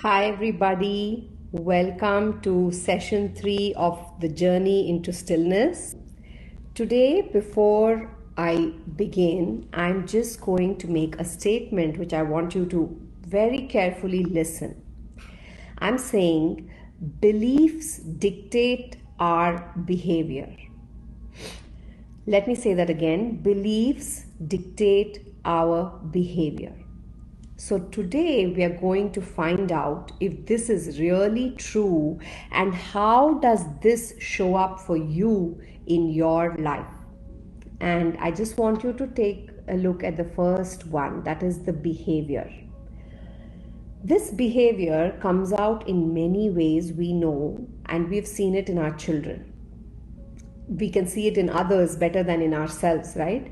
Hi, everybody. Welcome to session 3 of the journey into stillness. Today, before I begin, I'm just going to make a statement which I want you to very carefully listen. I'm saying beliefs dictate our behavior. Let me say that again. Beliefs dictate our behavior. So today we are going to find out if this is really true and how does this show up for you in your life. And I just want you to take a look at the first one, that is the behavior. This behavior comes out in many ways we know, and we've seen it in our children. We can see it in others better than in ourselves, right?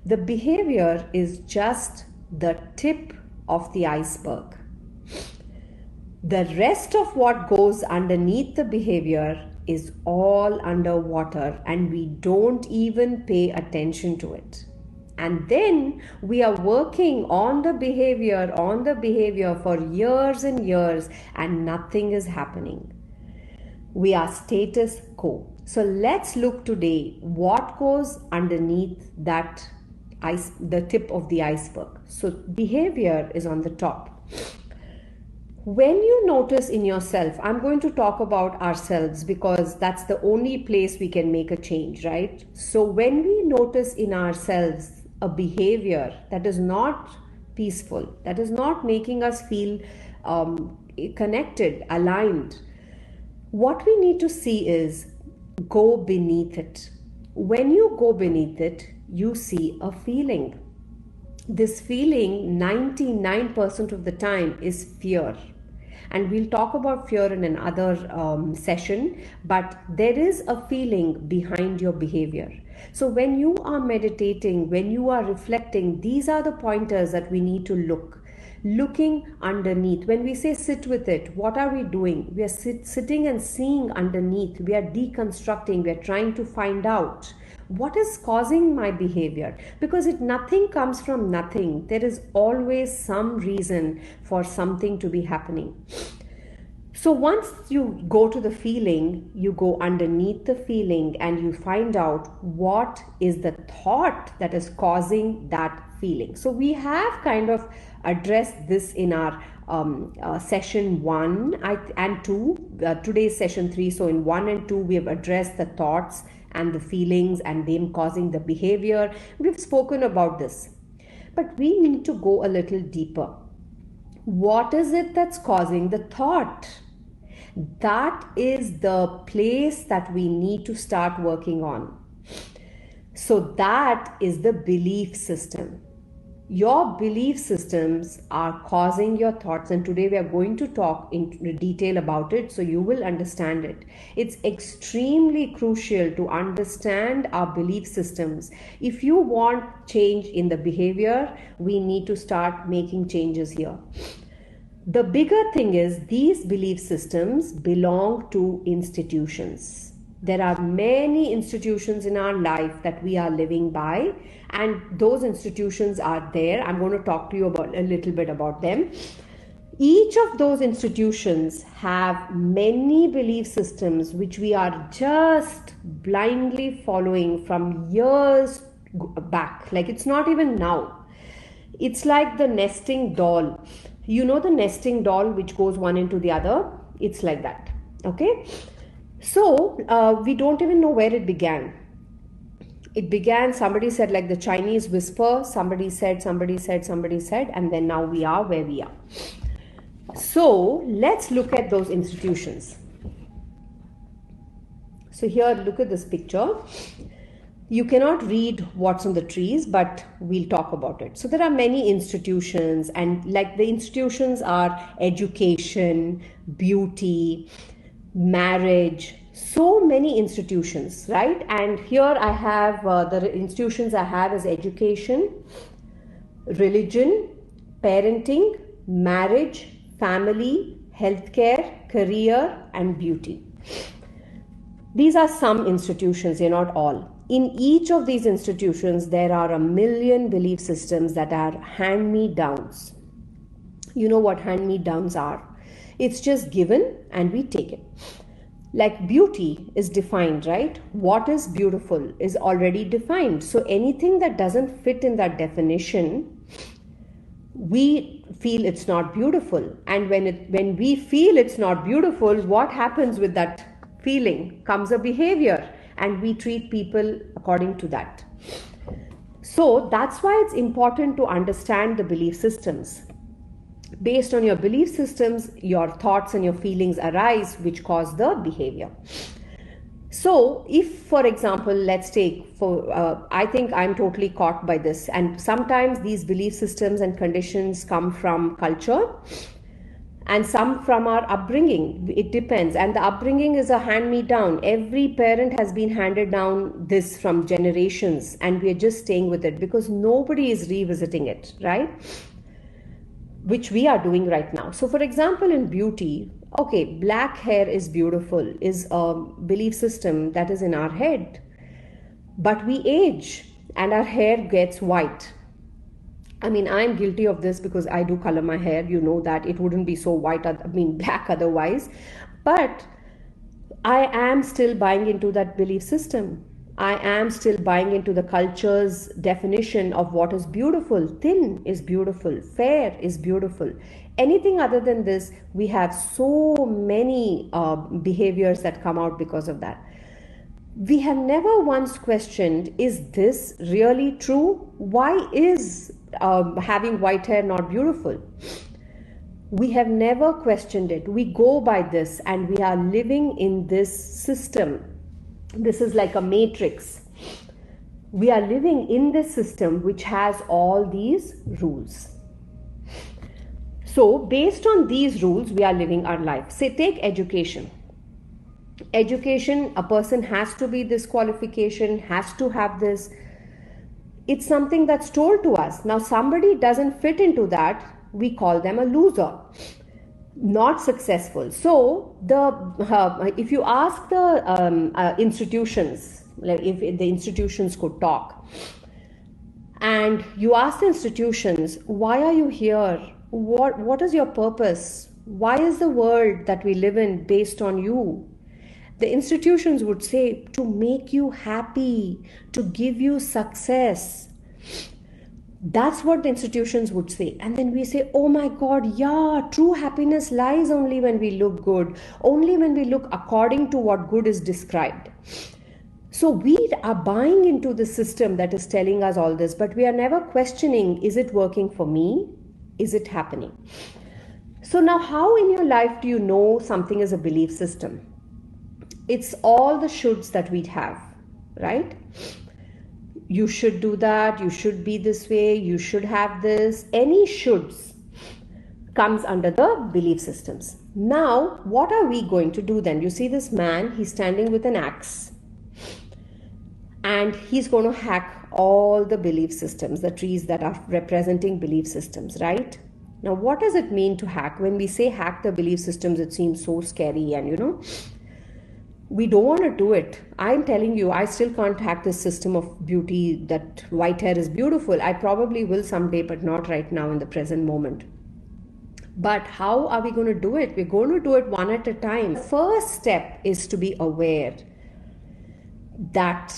The behavior is just the tip of the iceberg. The rest of what goes underneath the behavior is all underwater and we don't even pay attention to it. And then we are working on the behavior for years and years and nothing is happening. We are status quo. So let's look today what goes underneath that the tip of the iceberg. So behavior is on the top. When you notice in yourself, I'm going to talk about ourselves because that's the only place we can make a change, right? So when we notice in ourselves a behavior that is not peaceful, that is not making us feel connected, aligned, what we need to see is go beneath it. When you go beneath it, you see a feeling. This feeling 99% of the time is fear. And we'll talk about fear in another session, but there is a feeling behind your behavior. So when you are meditating, when you are reflecting, these are the pointers that we need to looking underneath. When we say sit with it, what are we doing? We are sitting and seeing underneath. We are deconstructing. We are trying to find out what is causing my behavior, because nothing comes from nothing. There is always some reason for something to be happening. So once you go to the feeling, you go underneath the feeling and you find out what is the thought that is causing that feeling. So we have kind of addressed this in our session 1 and 2. Today's session 3. So in 1 and 2, we have addressed the thoughts and the feelings and them causing the behavior. We've spoken about this. But we need to go a little deeper. What is it that's causing the thought? That is the place that we need to start working on. So that is the belief system. Your belief systems are causing your thoughts, and today we are going to talk in detail about it so you will understand it. It's extremely crucial to understand our belief systems. If you want change in the behavior, we need to start making changes here. The bigger thing is these belief systems belong to institutions. There are many institutions in our life that we are living by, and those institutions are there. I'm going to talk to you about a little bit about them. Each of those institutions have many belief systems which we are just blindly following from years back. Like it's not even now. It's like the nesting doll. You know the nesting doll which goes one into the other? It's like that. Okay? So we don't even know where it began. It began, somebody said, like the Chinese whisper, somebody said, and then now we are where we are. So let's look at those institutions. So here, look at this picture. You cannot read what's on the trees, but we'll talk about it. So there are many institutions, and like the institutions are education, beauty, marriage, so many institutions, right? And here I have the institutions I have is education, religion, parenting, marriage, family, healthcare, career, and beauty. These are some institutions, they're not all. In each of these institutions, there are 1 million belief systems that are hand-me-downs. You know what hand-me-downs are? It's just given and we take it. Like beauty is defined, right? What is beautiful is already defined. So anything that doesn't fit in that definition, we feel it's not beautiful. And when we feel it's not beautiful, what happens with that feeling? Comes a behavior, and we treat people according to that. So that's why it's important to understand the belief systems. Based on your belief systems, your thoughts and your feelings arise, which cause the behavior. So if, for example, let's take, I think I'm totally caught by this, and sometimes these belief systems and conditions come from culture and some from our upbringing. It depends, and the upbringing is a hand-me-down. Every parent has been handed down this from generations, and we are just staying with it because nobody is revisiting it, right? Which we are doing right now. So for example, in beauty, okay, black hair is beautiful is a belief system that is in our head, but we age and our hair gets white. I mean, I'm guilty of this because I do color my hair, you know that it wouldn't be so white, black otherwise, but I am still buying into that belief system. I am still buying into the culture's definition of what is beautiful. Thin is beautiful, fair is beautiful. Anything other than this, we have so many behaviors that come out because of that. We have never once questioned, is this really true? Why is having white hair not beautiful? We have never questioned it. We go by this and we are living in this system. This is like a matrix. We are living in this system which has all these rules. So based on these rules, we are living our life. Say, take education. Education, a person has to be this qualification, has to have this. It's something that's told to us. Now somebody doesn't fit into that, we call them a loser, not successful. So if you ask the institutions, like if the institutions could talk, and you ask the institutions, why are you here? What is your purpose? Why is the world that we live in based on you? The institutions would say, to make you happy, to give you success. That's what the institutions would say. And then we say, oh my God, yeah, true happiness lies only when we look good, only when we look according to what good is described. So we are buying into the system that is telling us all this, but we are never questioning, is it working for me? Is it happening? So now how in your life do you know something is a belief system? It's all the shoulds that we have, right? You should do that, you should be this way, you should have this. Any shoulds comes under the belief systems. Now, what are we going to do then? You see this man, he's standing with an axe. And he's going to hack all the belief systems, the trees that are representing belief systems, right? Now, what does it mean to hack? When we say hack the belief systems, it seems so scary and we don't want to do it. I'm telling you, I still can't hack this system of beauty, that white hair is beautiful. I probably will someday, but not right now in the present moment. But how are we going to do it? We're going to do it one at a time. The first step is to be aware that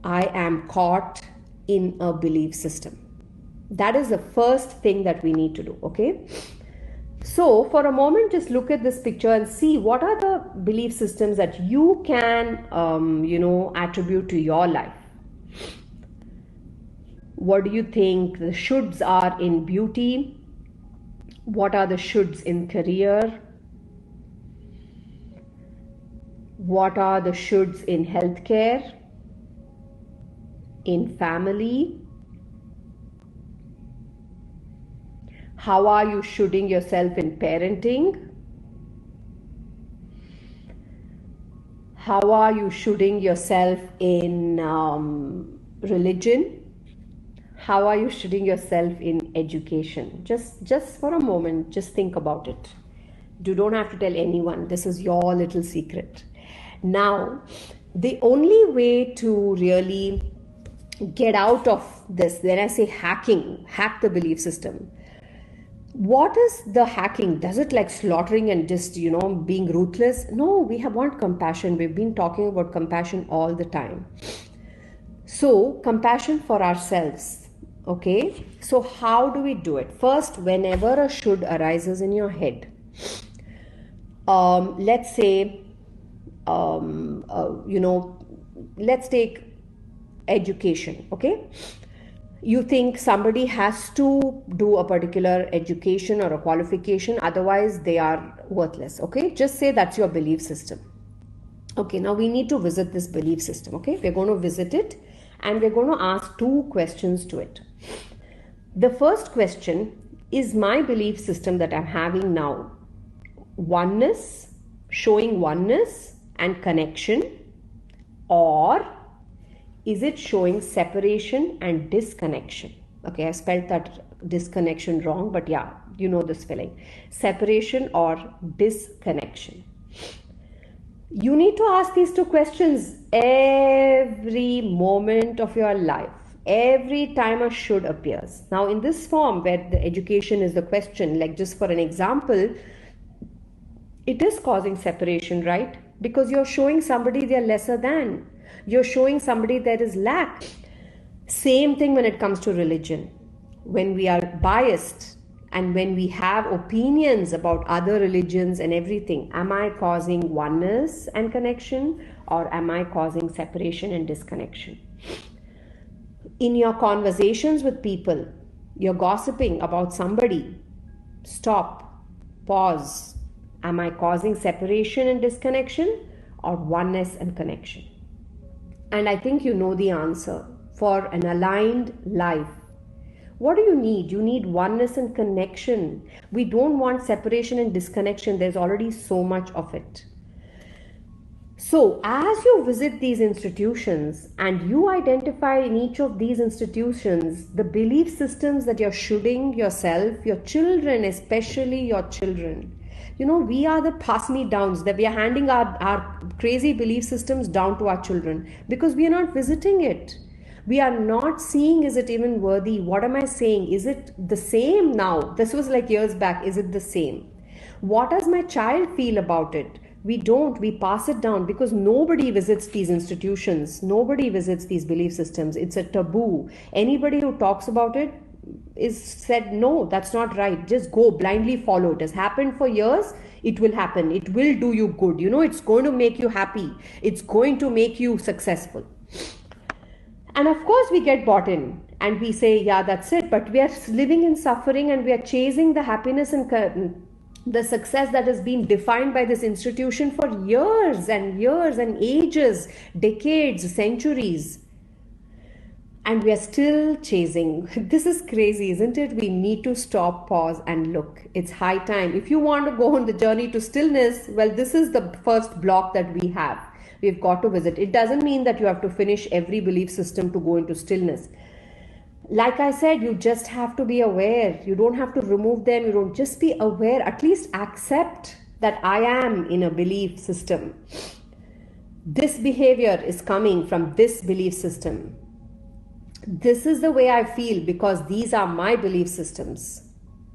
I am caught in a belief system. That is the first thing that we need to do, okay? So for a moment, just look at this picture and see what are the belief systems that you can, attribute to your life. What do you think the shoulds are in beauty? What are the shoulds in career? What are the shoulds in healthcare? In family? How are you shoulding yourself in parenting? How are you shoulding yourself in religion? How are you shoulding yourself in education? Just for a moment, just think about it. You don't have to tell anyone. This is your little secret. Now, the only way to really get out of this, when I say hacking, hack the belief system, What is the hacking? Does it like slaughtering and just, being ruthless? No, we want compassion. We've been talking about compassion all the time. So, compassion for ourselves. Okay. So, how do we do it? First, whenever a should arises in your head, let's say, let's take education. Okay. You think somebody has to do a particular education or a qualification, otherwise they are worthless. Okay, just say that's your belief system. Okay, now we need to visit this belief system. Okay, we're going to visit it and we're going to ask two questions to it. The first question is, my belief system that I'm having now oneness, showing oneness and connection, or is it showing separation and disconnection? Okay, I spelled that disconnection wrong, but yeah, you know this feeling. Separation or disconnection. You need to ask these two questions every moment of your life, every time a should appears. Now, in this form where the education is the question, like just for an example, it is causing separation, right? Because you're showing somebody they're lesser than. You're showing somebody there is lack. Same thing when it comes to religion. When we are biased and when we have opinions about other religions and everything, am I causing oneness and connection, or am I causing separation and disconnection? In your conversations with people, you're gossiping about somebody, stop, pause. Am I causing separation and disconnection, or oneness and connection? And I think you know the answer. For an aligned life, what do you need? You need oneness and connection. We don't want separation and disconnection. There's already so much of it. So as you visit these institutions and you identify in each of these institutions the belief systems that you're shoulding yourself, your children, especially your children. We are the pass me downs, that we are handing our crazy belief systems down to our children because we are not visiting it. We are not seeing, is it even worthy? What am I saying? Is it the same now? This was like years back. Is it the same? What does my child feel about it? We don't. We pass it down because nobody visits these institutions. Nobody visits these belief systems. It's a taboo. Anybody who talks about it is said, no, that's not right. Just go blindly follow. It has happened for years. It will happen. It will do you good. It's going to make you happy. It's going to make you successful. And of course we get bought in and we say, yeah, that's it. But we are living in suffering and we are chasing the happiness and the success that has been defined by this institution for years and years and ages, decades, centuries. And we are still chasing. This is crazy, isn't it? We need to stop, pause, and look. It's high time. If you want to go on the journey to stillness, well, this is the first block that we have. We've got to visit. It doesn't mean that you have to finish every belief system to go into stillness. Like I said, you just have to be aware. You don't have to remove them. You don't, just be aware. At least accept that I am in a belief system. This behavior is coming from this belief system. This is the way I feel because these are my belief systems.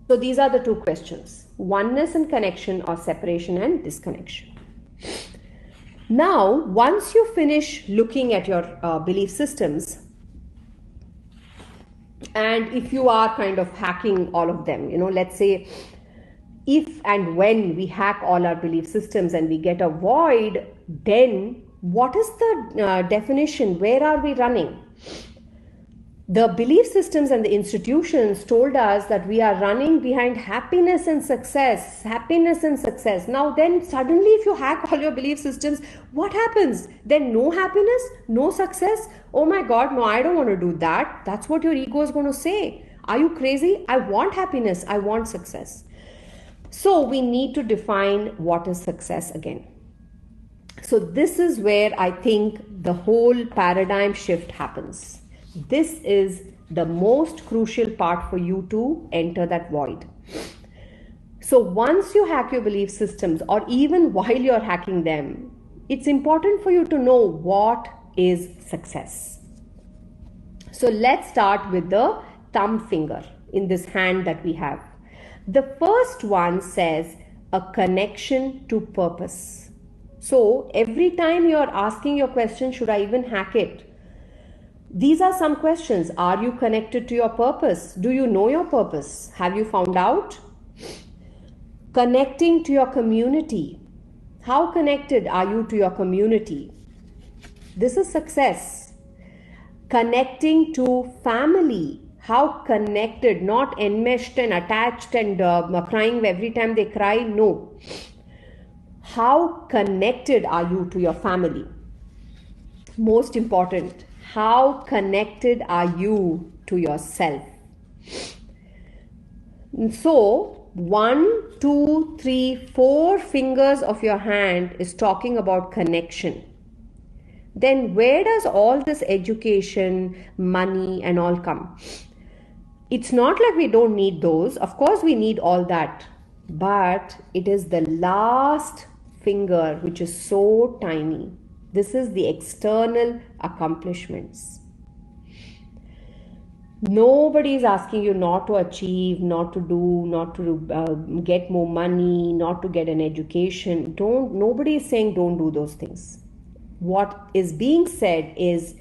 So these are the two questions: oneness and connection, or separation and disconnection. Now, once you finish looking at your belief systems, and if you are kind of hacking all of them, let's say if and when we hack all our belief systems and we get a void, then what is the definition? Where are we running? The belief systems and the institutions told us that we are running behind happiness and success, happiness and success. Now then suddenly if you hack all your belief systems, what happens? Then no happiness, no success. Oh my God, no, I don't want to do that. That's what your ego is going to say. Are you crazy? I want happiness. I want success. So we need to define what is success again. So this is where I think the whole paradigm shift happens. This is the most crucial part for you to enter that void. So once you hack your belief systems, or even while you're hacking them, it's important for you to know what is success. So let's start with the thumb finger in this hand that we have. The first one says a connection to purpose. So every time you're asking your question, should I even hack it? These are some questions. Are you connected to your purpose? Do you know your purpose? Have you found out? Connecting to your community. How connected are you to your community? This is success. Connecting to family. How connected, not enmeshed and attached and crying every time they cry. No. How connected are you to your family? Most important, how connected are you to yourself? So, 1, 2, 3, 4 fingers of your hand is talking about connection. Then where does all this education, money and all come? It's not like we don't need those. Of course we need all that. But it is the last finger which is so tiny. This is the external accomplishments. Nobody is asking you not to achieve, not to do, not to get more money, not to get an education. Nobody is saying don't do those things. What is being said is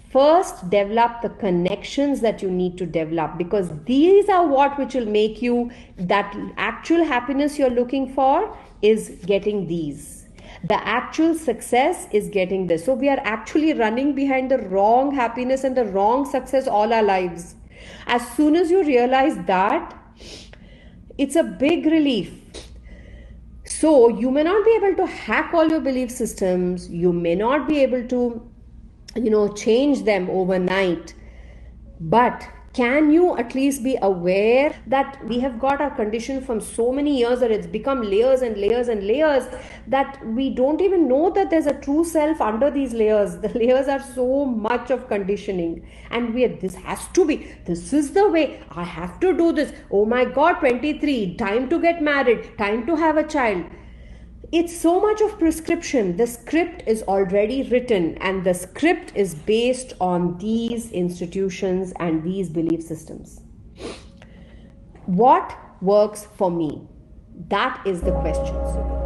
first develop the connections that you need to develop, because these are what which will make you that actual happiness you're looking for is getting these. The actual success is getting this. So we are actually running behind the wrong happiness and the wrong success all our lives. As soon as you realize that, it's a big relief. So you may not be able to hack all your belief systems. You may not be able to, change them overnight. But can you at least be aware that we have got our condition from so many years that it's become layers and layers and layers that we don't even know that there's a true self under these layers. The layers are so much of conditioning, and this has to be, this is the way, I have to do this. Oh my God, 23, time to get married, time to have a child. It's so much of prescription. The script is already written, and the script is based on these institutions and these belief systems. What works for me? That is the question.